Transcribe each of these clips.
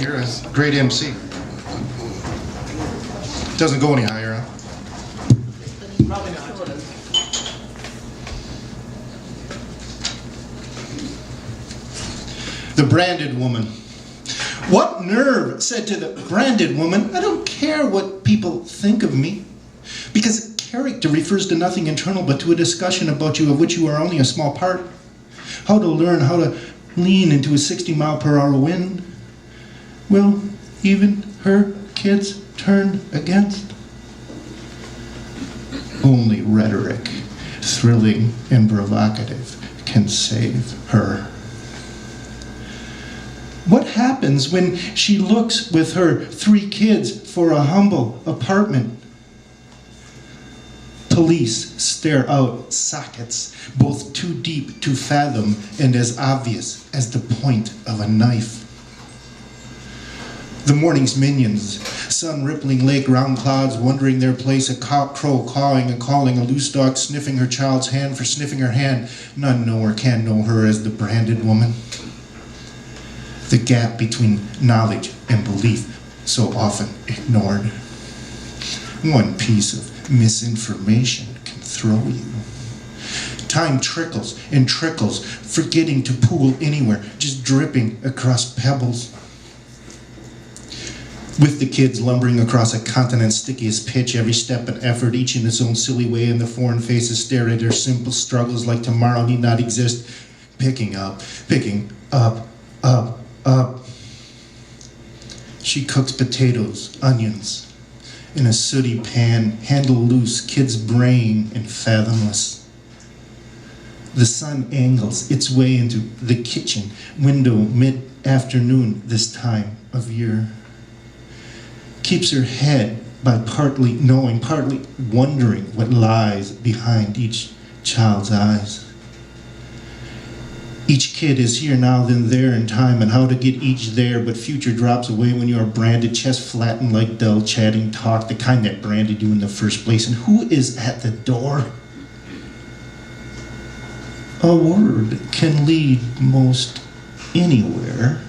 you're a great MC. Doesn't go any higher, huh? Probably not. The branded woman. What nerve said to the branded woman, I don't care what people think of me. Because character refers to nothing internal but to a discussion about you of which you are only a small part. How to learn how to lean into a 60-mile-per-hour wind. Well, even her kids turned against. Only rhetoric, thrilling and provocative, can save her. What happens when she looks with her 3 kids for a humble apartment? Police stare out sockets, both too deep to fathom and as obvious as the point of a knife. The morning's minions, sun rippling lake round clouds, wondering their place, a crow cawing and calling, a loose dog sniffing her child's hand for sniffing her hand. None know or can know her as the branded woman. The gap between knowledge and belief so often ignored. One piece of misinformation can throw you. Time trickles and trickles, forgetting to pool anywhere, just dripping across pebbles. With the kids lumbering across a continent sticky as pitch, every step and effort, each in its own silly way, and the foreign faces stare at their simple struggles like tomorrow need not exist. Picking up, up. She cooks potatoes, onions, in a sooty pan, handle loose, kid's brain and fathomless. The sun angles its way into the kitchen window mid-afternoon this time of year. Keeps her head by partly knowing, partly wondering what lies behind each child's eyes. Each kid is here now, then there in time, and how to get each there, but future drops away when you are branded, chest flattened like dull chatting talk, the kind that branded you in the first place. And who is at the door? A word can lead most anywhere.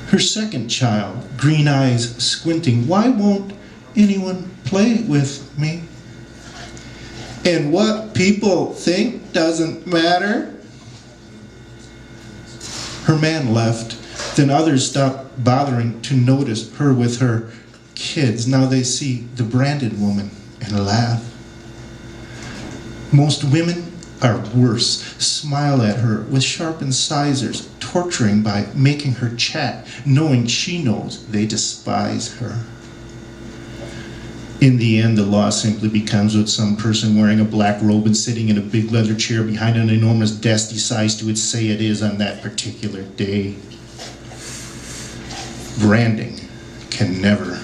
Her second child, green eyes squinting, why won't anyone play with me? And what people think doesn't matter. Her man left, then others stopped bothering to notice her with her kids. Now they see the branded woman and laugh. Most women are worse, smile at her with sharp incisors, torturing by making her chat, knowing she knows they despise her. In the end, the law simply becomes what some person wearing a black robe and sitting in a big leather chair behind an enormous desk decides to say it is on that particular day. Branding can never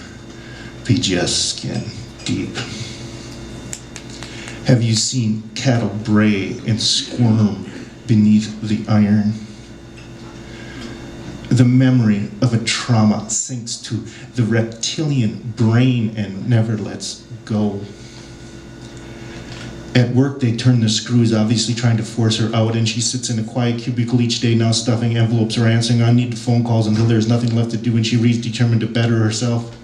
be just skin deep. Have you seen cattle bray and squirm beneath the iron? The memory of a trauma sinks to the reptilian brain and never lets go. At work, they turn the screws, obviously trying to force her out, and she sits in a quiet cubicle each day, now stuffing envelopes or answering unneeded phone calls until there's nothing left to do, and she reads determined to better herself.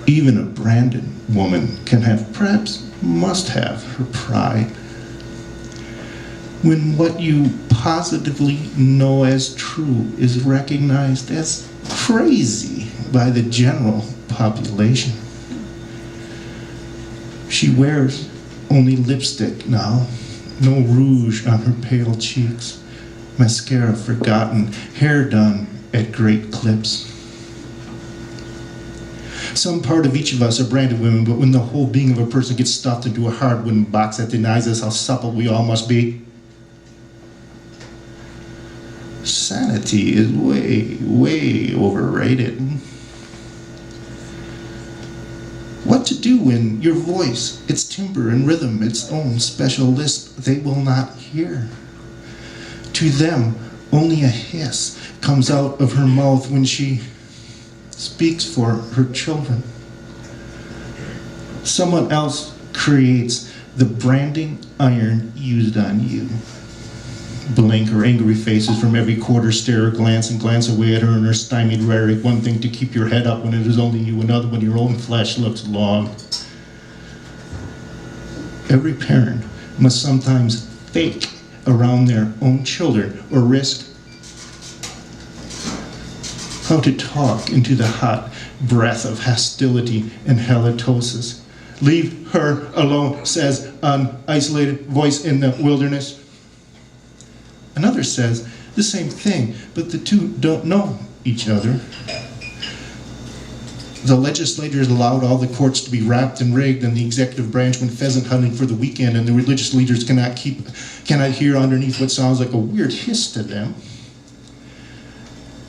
Even a branded woman can have, perhaps must have, her pride. When what you positively know as true is recognized as crazy by the general population. She wears only lipstick now, no rouge on her pale cheeks, mascara forgotten, hair done at great clips. Some part of each of us are branded women, but when the whole being of a person gets stuffed into a hard wooden box that denies us how supple we all must be, sanity is way overrated. What to do when your voice, its timbre and rhythm, its own special lisp, they will not hear? To them, only a hiss comes out of her mouth when she speaks for her children. Someone else creates the branding iron used on you. Blank or angry faces from every quarter, stare or glance and glance away at her in her stymied rhetoric. One thing to keep your head up when it is only you, another when your own flesh looks long. Every parent must sometimes fake around their own children or risk how to talk into the hot breath of hostility and halitosis. Leave her alone, says an isolated voice in the wilderness. Another says the same thing, but the two don't know each other. The legislators allowed all the courts to be wrapped and rigged, and the executive branch went pheasant hunting for the weekend, and the religious leaders cannot hear underneath what sounds like a weird hiss to them.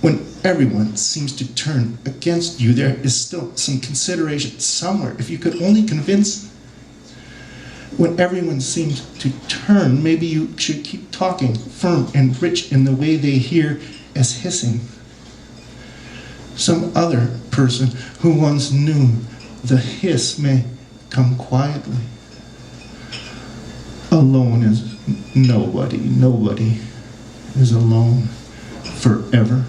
When everyone seems to turn against you, there is still some consideration somewhere. If you could only convince. When everyone seems to turn, maybe you should keep talking, firm and rich in the way they hear as hissing. Some other person who once knew the hiss may come quietly. Alone is nobody. Nobody is alone forever.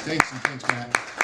Thanks, Matt.